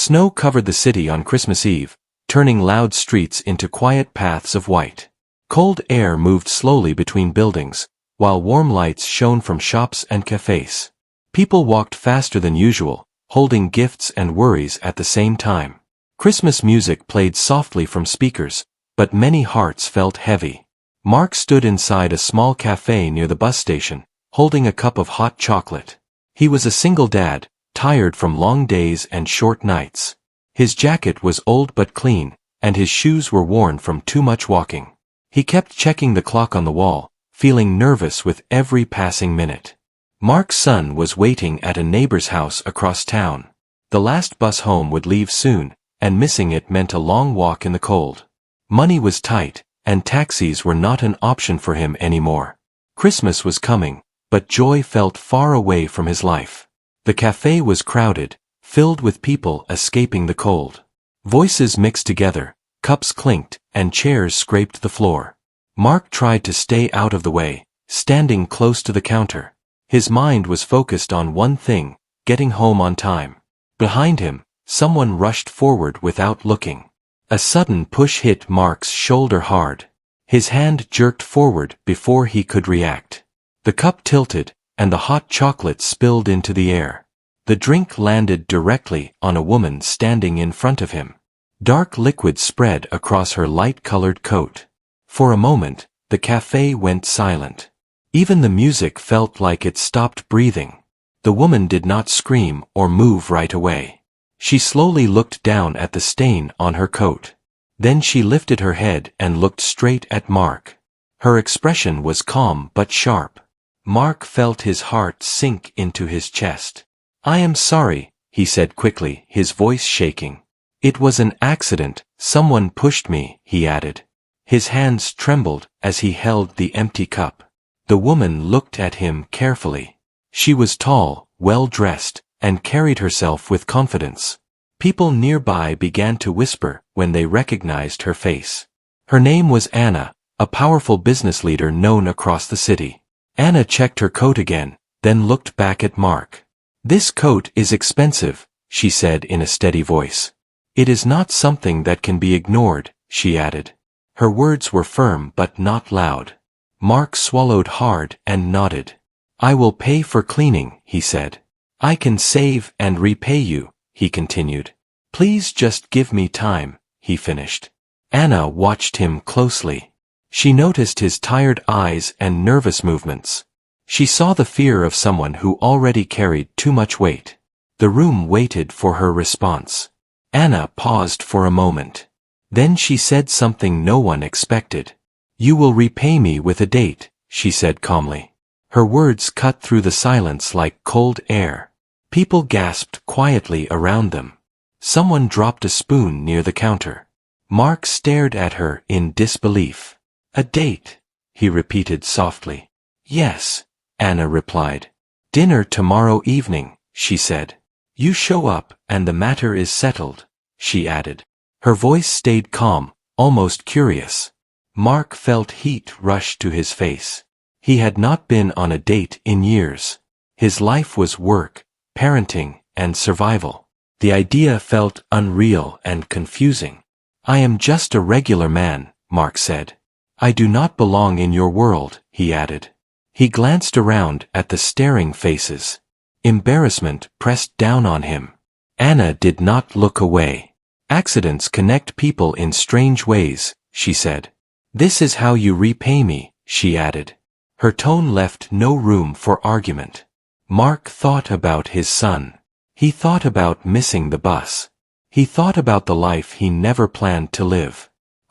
Snow covered the city on Christmas Eve, turning loud streets into quiet paths of white. Cold air moved slowly between buildings, while warm lights shone from shops and cafes. People walked faster than usual, holding gifts and worries at the same time. Christmas music played softly from speakers, but many hearts felt heavy. Mark stood inside a small cafe near the bus station, holding a cup of hot chocolate. He was a single dad, tired from long days and short nights. His jacket was old but clean, and his shoes were worn from too much walking. He kept checking the clock on the wall, feeling nervous with every passing minute. Mark's son was waiting at a neighbor's house across town. The last bus home would leave soon, and missing it meant a long walk in the cold. Money was tight, and taxis were not an option for him anymore. Christmas was coming, but joy felt far away from his life. The cafe was crowded, filled with people escaping the cold. Voices mixed together, cups clinked, and chairs scraped the floor. Mark tried to stay out of the way, standing close to the counter. His mind was focused on one thing, getting home on time. Behind him, someone rushed forward without looking. A sudden push hit Mark's shoulder hard. His hand jerked forward before he could react. The cup tilted, and the hot chocolate spilled into the air. The drink landed directly on a woman standing in front of him. Dark liquid spread across her light-colored coat. For a moment, the cafe went silent. Even the music felt like it stopped breathing. The woman did not scream or move right away. She slowly looked down at the stain on her coat. Then she lifted her head and looked straight at Mark. Her expression was calm but sharp. Mark felt his heart sink into his chest. "I am sorry," he said quickly, his voice shaking. "It was an accident, someone pushed me," he added. His hands trembled as he held the empty cup. The woman looked at him carefully. She was tall, well-dressed, and carried herself with confidence. People nearby began to whisper when they recognized her face. Her name was Anna, a powerful business leader known across the city. Anna checked her coat again, then looked back at Mark. "This coat is expensive," she said in a steady voice. "It is not something that can be ignored," she added. Her words were firm but not loud. Mark swallowed hard and nodded. "I will pay for cleaning," he said. "I can save and repay you," he continued. "Please just give me time," he finished. Anna watched him closely. She noticed his tired eyes and nervous movements. She saw the fear of someone who already carried too much weight. The room waited for her response. Anna paused for a moment. Then she said something no one expected. "You will repay me with a date," she said calmly. Her words cut through the silence like cold air. People gasped quietly around them. Someone dropped a spoon near the counter. Mark stared at her in disbelief. "A date," he repeated softly. "Yes," Anna replied. "Dinner tomorrow evening," she said. "You show up and the matter is settled," she added. Her voice stayed calm, almost curious. Mark felt heat rush to his face. He had not been on a date in years. His life was work, parenting, and survival. The idea felt unreal and confusing. "I am just a regular man," Mark said. "I do not belong in your world," he added. He glanced around at the staring faces. Embarrassment pressed down on him. Anna did not look away. "Accidents connect people in strange ways," she said. "This is how you repay me," she added. Her tone left no room for argument. Mark thought about his son. He thought about missing the bus. He thought about the life he never planned to live.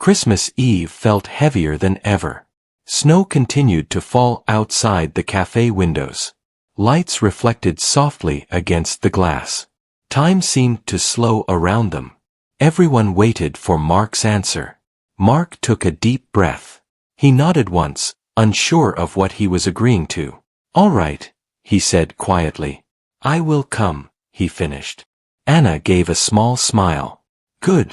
Christmas Eve felt heavier than ever. Snow continued to fall outside the cafe windows. Lights reflected softly against the glass. Time seemed to slow around them. Everyone waited for Mark's answer. Mark took a deep breath. He nodded once, unsure of what he was agreeing to. "All right," he said quietly. "I will come," he finished. Anna gave a small smile. "Good,"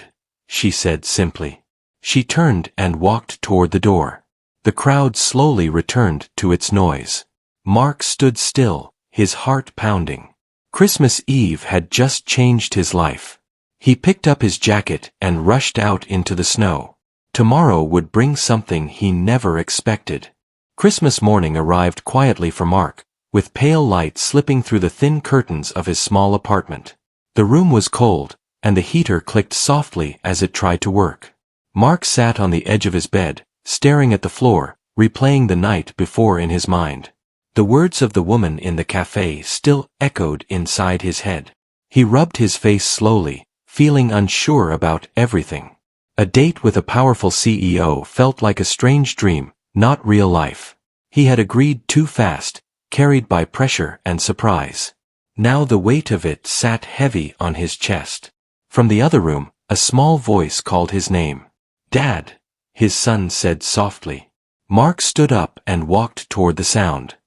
she said simply. She turned and walked toward the door. The crowd slowly returned to its noise. Mark stood still, his heart pounding. Christmas Eve had just changed his life. He picked up his jacket and rushed out into the snow. Tomorrow would bring something he never expected. Christmas morning arrived quietly for Mark, with pale light slipping through the thin curtains of his small apartment. The room was cold, and the heater clicked softly as it tried to work. Mark sat on the edge of his bed, staring at the floor, replaying the night before in his mind. The words of the woman in the cafe still echoed inside his head. He rubbed his face slowly, feeling unsure about everything. A date with a powerful CEO felt like a strange dream, not real life. He had agreed too fast, carried by pressure and surprise. Now the weight of it sat heavy on his chest. From the other room, a small voice called his name. "Dad," his son said softly. Mark stood up and walked toward the sound.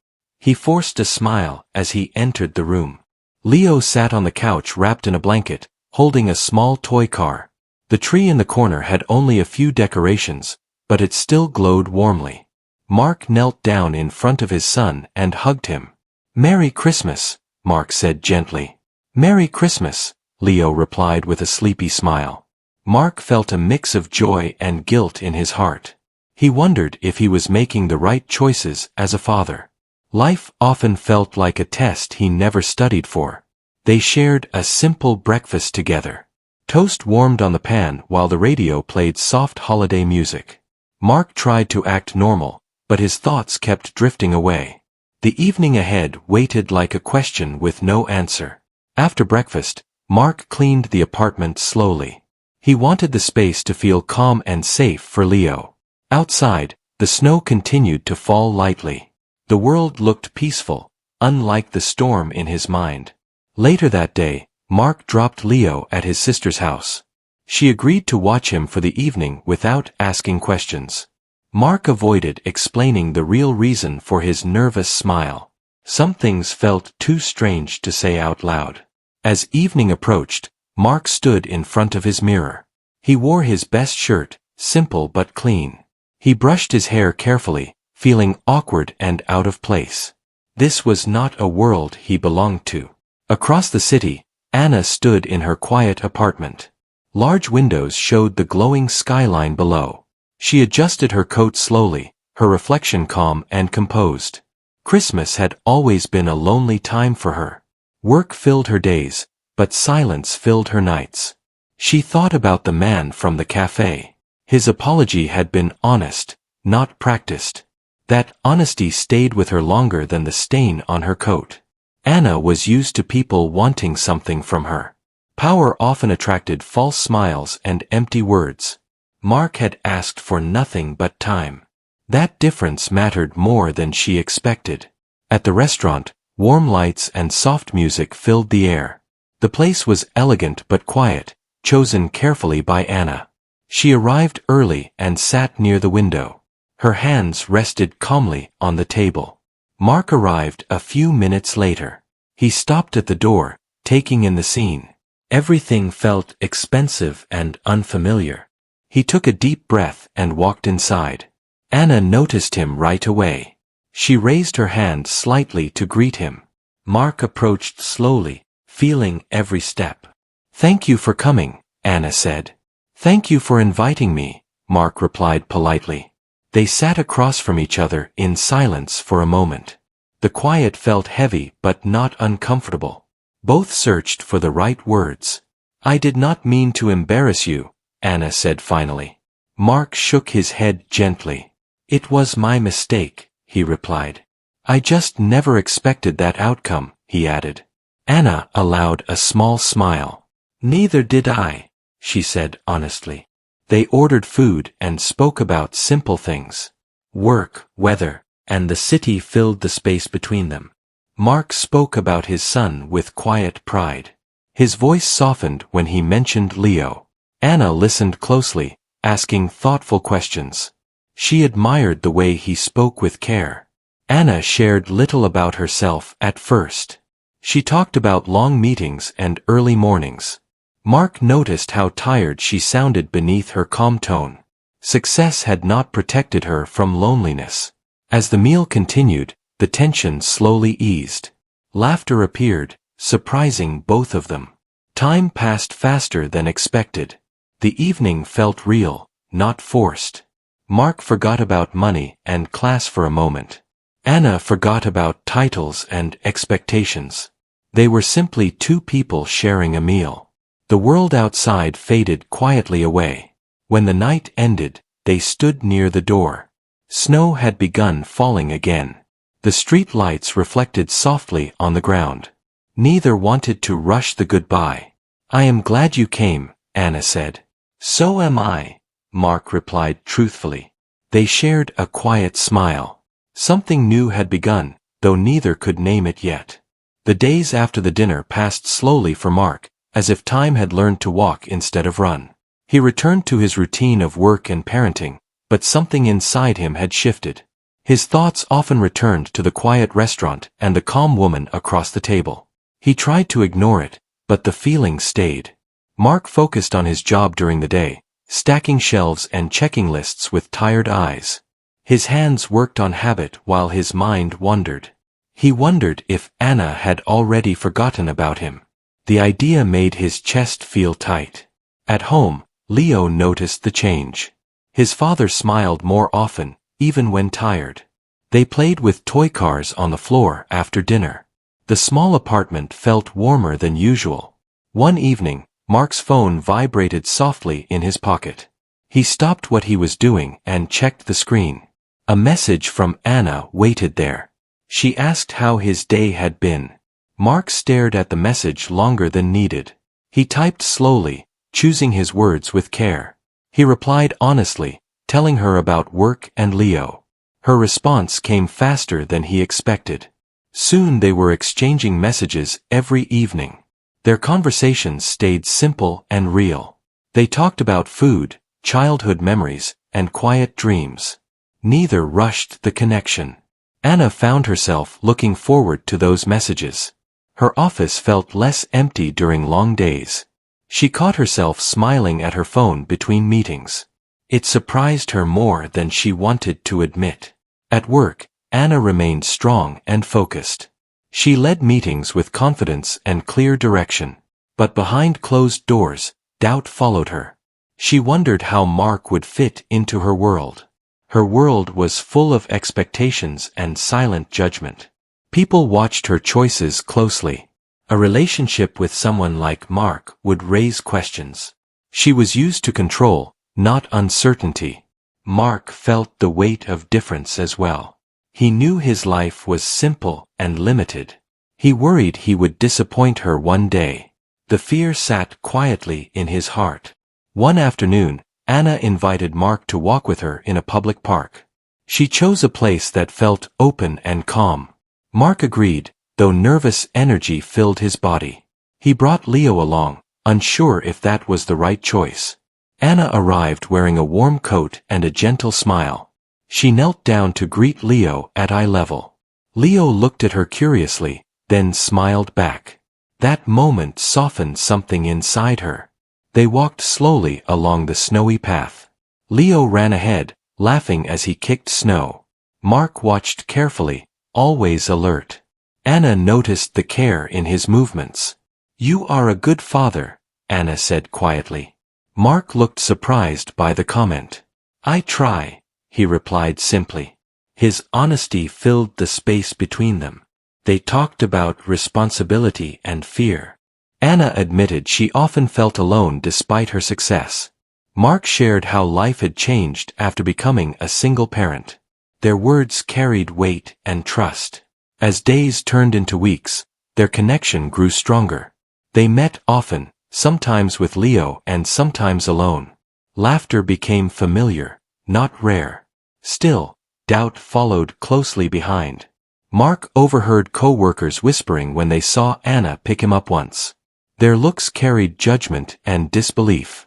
He forced a smile as he entered the room. Leo sat on the couch wrapped in a blanket, holding a small toy car. The tree in the corner had only a few decorations, but it still glowed warmly. Mark knelt down in front of his son and hugged him. "Merry Christmas," Mark said gently. "Merry Christmas," Leo replied with a sleepy smile. Mark felt a mix of joy and guilt in his heart. He wondered if he was making the right choices as a father. Life often felt like a test he never studied for. They shared a simple breakfast together. Toast warmed on the pan while the radio played soft holiday music. Mark tried to act normal, but his thoughts kept drifting away. The evening ahead waited like a question with no answer. After breakfast, Mark cleaned the apartment slowly. He wanted the space to feel calm and safe for Leo. Outside, the snow continued to fall lightly. The world looked peaceful, unlike the storm in his mind. Later that day, Mark dropped Leo at his sister's house. She agreed to watch him for the evening without asking questions. Mark avoided explaining the real reason for his nervous smile. Some things felt too strange to say out loud. As evening approached, Mark stood in front of his mirror. He wore his best shirt, simple but clean. He brushed his hair carefully, feeling awkward and out of place. This was not a world he belonged to. Across the city, Anna stood in her quiet apartment. Large windows showed the glowing skyline below. She adjusted her coat slowly, her reflection calm and composed. Christmas had always been a lonely time for her. Work filled her days, but silence filled her nights. She thought about the man from the cafe. His apology had been honest, not practiced. That honesty stayed with her longer than the stain on her coat. Anna was used to people wanting something from her. Power often attracted false smiles and empty words. Mark had asked for nothing but time. That difference mattered more than she expected. At the restaurant, warm lights and soft music filled the air. The place was elegant but quiet, chosen carefully by Anna. She arrived early and sat near the window. Her hands rested calmly on the table. Mark arrived a few minutes later. He stopped at the door, taking in the scene. Everything felt expensive and unfamiliar. He took a deep breath and walked inside. Anna noticed him right away. She raised her hand slightly to greet him. Mark approached slowly, feeling every step. "Thank you for coming," Anna said. "Thank you for inviting me," Mark replied politely. They sat across from each other in silence for a moment. The quiet felt heavy but not uncomfortable. Both searched for the right words. "I did not mean to embarrass you," Anna said finally. Mark shook his head gently. "It was my mistake," he replied. "I just never expected that outcome," he added. Anna allowed a small smile. "Neither did I," she said honestly. They ordered food and spoke about simple things. Work, weather, and the city filled the space between them. Mark spoke about his son with quiet pride. His voice softened when he mentioned Leo. Anna listened closely, asking thoughtful questions. She admired the way he spoke with care. Anna shared little about herself at first. She talked about long meetings and early mornings. Mark noticed how tired she sounded beneath her calm tone. Success had not protected her from loneliness. As the meal continued, the tension slowly eased. Laughter appeared, surprising both of them. Time passed faster than expected. The evening felt real, not forced. Mark forgot about money and class for a moment. Anna forgot about titles and expectations. They were simply two people sharing a meal. The world outside faded quietly away. When the night ended, they stood near the door. Snow had begun falling again. The street lights reflected softly on the ground. Neither wanted to rush the goodbye. "I am glad you came," Anna said. "So am I," Mark replied truthfully. They shared a quiet smile. Something new had begun, though neither could name it yet. The days after the dinner passed slowly for Mark, as if time had learned to walk instead of run. He returned to his routine of work and parenting, but something inside him had shifted. His thoughts often returned to the quiet restaurant and the calm woman across the table. He tried to ignore it, but the feeling stayed. Mark focused on his job during the day, stacking shelves and checking lists with tired eyes. His hands worked on habit while his mind wandered. He wondered if Anna had already forgotten about him. The idea made his chest feel tight. At home, Leo noticed the change. His father smiled more often, even when tired. They played with toy cars on the floor after dinner. The small apartment felt warmer than usual. One evening, Mark's phone vibrated softly in his pocket. He stopped what he was doing and checked the screen. A message from Anna waited there. She asked how his day had been. Mark stared at the message longer than needed. He typed slowly, choosing his words with care. He replied honestly, telling her about work and Leo. Her response came faster than he expected. Soon they were exchanging messages every evening. Their conversations stayed simple and real. They talked about food, childhood memories, and quiet dreams. Neither rushed the connection. Anna found herself looking forward to those messages. Her office felt less empty during long days. She caught herself smiling at her phone between meetings. It surprised her more than she wanted to admit. At work, Anna remained strong and focused. She led meetings with confidence and clear direction. But behind closed doors, doubt followed her. She wondered how Mark would fit into her world. Her world was full of expectations and silent judgment. People watched her choices closely. A relationship with someone like Mark would raise questions. She was used to control, not uncertainty. Mark felt the weight of difference as well. He knew his life was simple and limited. He worried he would disappoint her one day. The fear sat quietly in his heart. One afternoon, Anna invited Mark to walk with her in a public park. She chose a place that felt open and calm. Mark agreed, though nervous energy filled his body. He brought Leo along, unsure if that was the right choice. Anna arrived wearing a warm coat and a gentle smile. She knelt down to greet Leo at eye level. Leo looked at her curiously, then smiled back. That moment softened something inside her. They walked slowly along the snowy path. Leo ran ahead, laughing as he kicked snow. Mark watched carefully, always alert. Anna noticed the care in his movements. "You are a good father," Anna said quietly. Mark looked surprised by the comment. "I try," he replied simply. His honesty filled the space between them. They talked about responsibility and fear. Anna admitted she often felt alone despite her success. Mark shared how life had changed after becoming a single parent. Their words carried weight and trust. As days turned into weeks, their connection grew stronger. They met often, sometimes with Leo and sometimes alone. Laughter became familiar, not rare. Still, doubt followed closely behind. Mark overheard co-workers whispering when they saw Anna pick him up once. Their looks carried judgment and disbelief.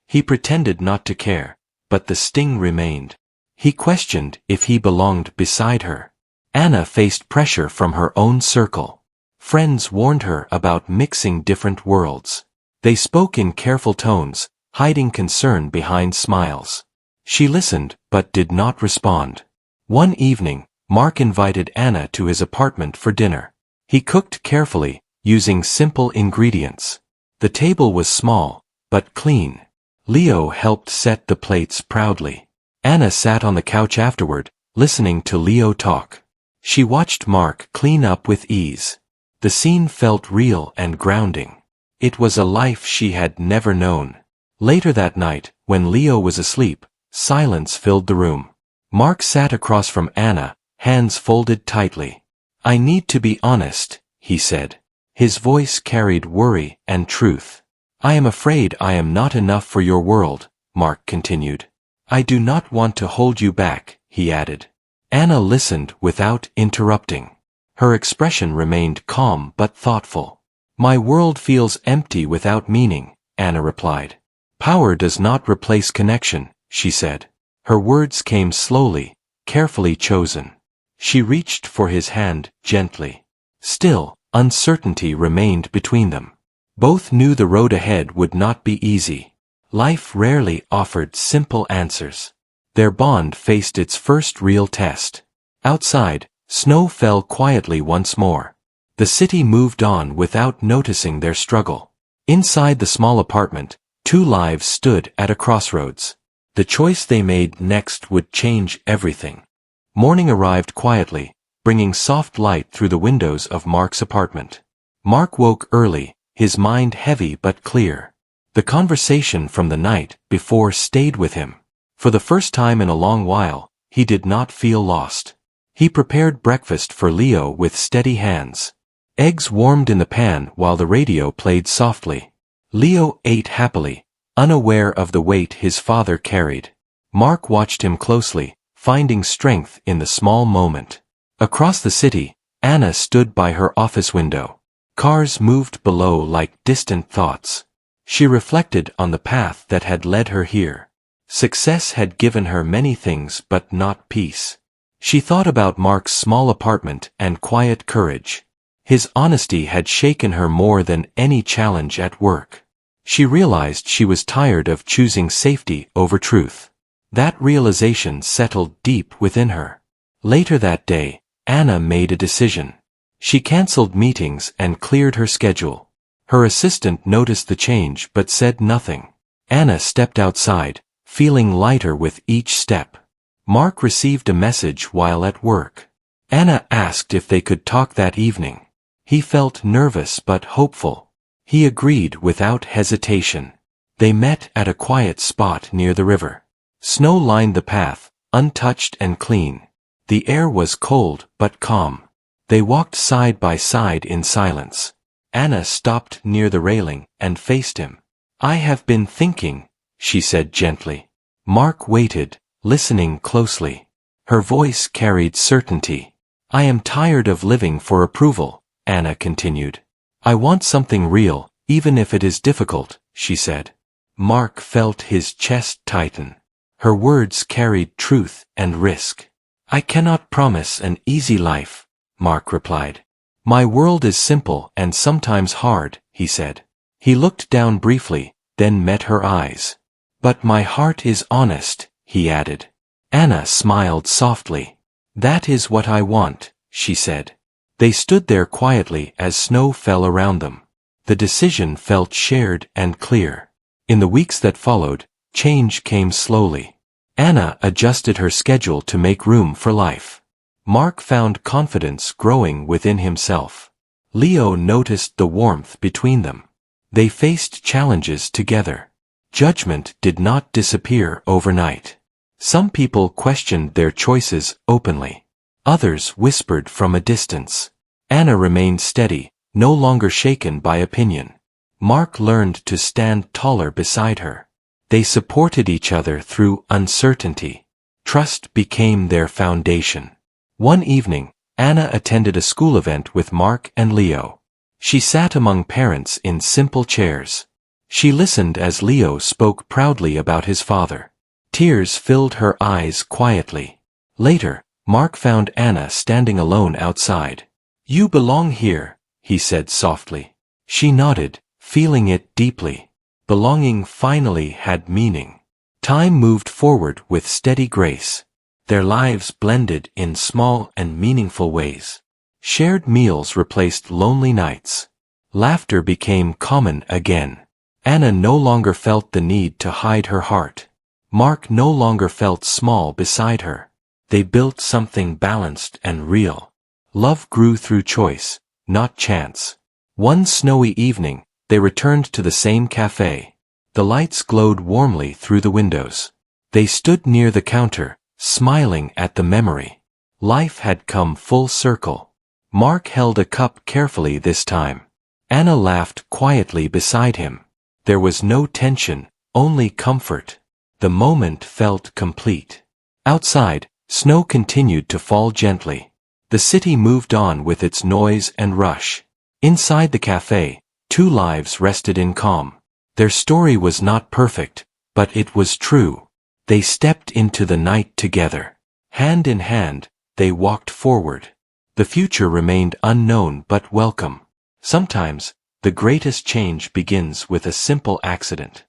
He pretended not to care, but the sting remained. He questioned if he belonged beside her. Anna faced pressure from her own circle. Friends warned her about mixing different worlds. They spoke in careful tones, hiding concern behind smiles. She listened, but did not respond. One evening, Mark invited Anna to his apartment for dinner. He cooked carefully, using simple ingredients. The table was small, but clean. Leo helped set the plates proudly. Anna sat on the couch afterward, listening to Leo talk. She watched Mark clean up with ease. The scene felt real and grounding. It was a life she had never known. Later that night, when Leo was asleep, silence filled the room. Mark sat across from Anna, hands folded tightly. "I need to be honest," he said. His voice carried worry and truth. "I am afraid I am not enough for your world," Mark continued. "I do not want to hold you back," he added. Anna listened without interrupting. Her expression remained calm but thoughtful. "My world feels empty without meaning," Anna replied. "Power does not replace connection," she said. Her words came slowly, carefully chosen. She reached for his hand gently. Still, uncertainty remained between them. Both knew the road ahead would not be easy. Life rarely offered simple answers. Their bond faced its first real test. Outside, snow fell quietly once more. The city moved on without noticing their struggle. Inside the small apartment, two lives stood at a crossroads. The choice they made next would change everything. Morning arrived quietly, bringing soft light through the windows of Mark's apartment. Mark woke early, his mind heavy but clear. The conversation from the night before stayed with him. For the first time in a long while, he did not feel lost. He prepared breakfast for Leo with steady hands. Eggs warmed in the pan while the radio played softly. Leo ate happily, unaware of the weight his father carried. Mark watched him closely, finding strength in the small moment. Across the city, Anna stood by her office window. Cars moved below like distant thoughts. She reflected on the path that had led her here. Success had given her many things but not peace. She thought about Mark's small apartment and quiet courage. His honesty had shaken her more than any challenge at work. She realized she was tired of choosing safety over truth. That realization settled deep within her. Later that day, Anna made a decision. She canceled meetings and cleared her schedule. Her assistant noticed the change but said nothing. Anna stepped outside, feeling lighter with each step. Mark received a message while at work. Anna asked if they could talk that evening. He felt nervous but hopeful. He agreed without hesitation. They met at a quiet spot near the river. Snow lined the path, untouched and clean. The air was cold but calm. They walked side by side in silence. Anna stopped near the railing and faced him. "I have been thinking," she said gently. Mark waited, listening closely. Her voice carried certainty. "I am tired of living for approval," Anna continued. "I want something real, even if it is difficult," she said. Mark felt his chest tighten. Her words carried truth and risk. "I cannot promise an easy life," Mark replied. "My world is simple and sometimes hard," he said. He looked down briefly, then met her eyes. "But my heart is honest," he added. Anna smiled softly. "That is what I want," she said. They stood there quietly as snow fell around them. The decision felt shared and clear. In the weeks that followed, change came slowly. Anna adjusted her schedule to make room for life. Mark found confidence growing within himself. Leo noticed the warmth between them. They faced challenges together. Judgment did not disappear overnight. Some people questioned their choices openly. Others whispered from a distance. Anna remained steady, no longer shaken by opinion. Mark learned to stand taller beside her. They supported each other through uncertainty. Trust became their foundation. One evening, Anna attended a school event with Mark and Leo. She sat among parents in simple chairs. She listened as Leo spoke proudly about his father. Tears filled her eyes quietly. Later, Mark found Anna standing alone outside. "You belong here," he said softly. She nodded, feeling it deeply. Belonging finally had meaning. Time moved forward with steady grace. Their lives blended in small and meaningful ways. Shared meals replaced lonely nights. Laughter became common again. Anna no longer felt the need to hide her heart. Mark no longer felt small beside her. They built something balanced and real. Love grew through choice, not chance. One snowy evening, they returned to the same cafe. The lights glowed warmly through the windows. They stood near the counter, smiling at the memory. Life had come full circle. Mark held a cup carefully this time. Anna laughed quietly beside him. There was no tension, only comfort. The moment felt complete. Outside, snow continued to fall gently. The city moved on with its noise and rush. Inside the cafe, two lives rested in calm. Their story was not perfect, but it was true. They stepped into the night together. Hand in hand, they walked forward. The future remained unknown but welcome. Sometimes, the greatest change begins with a simple accident.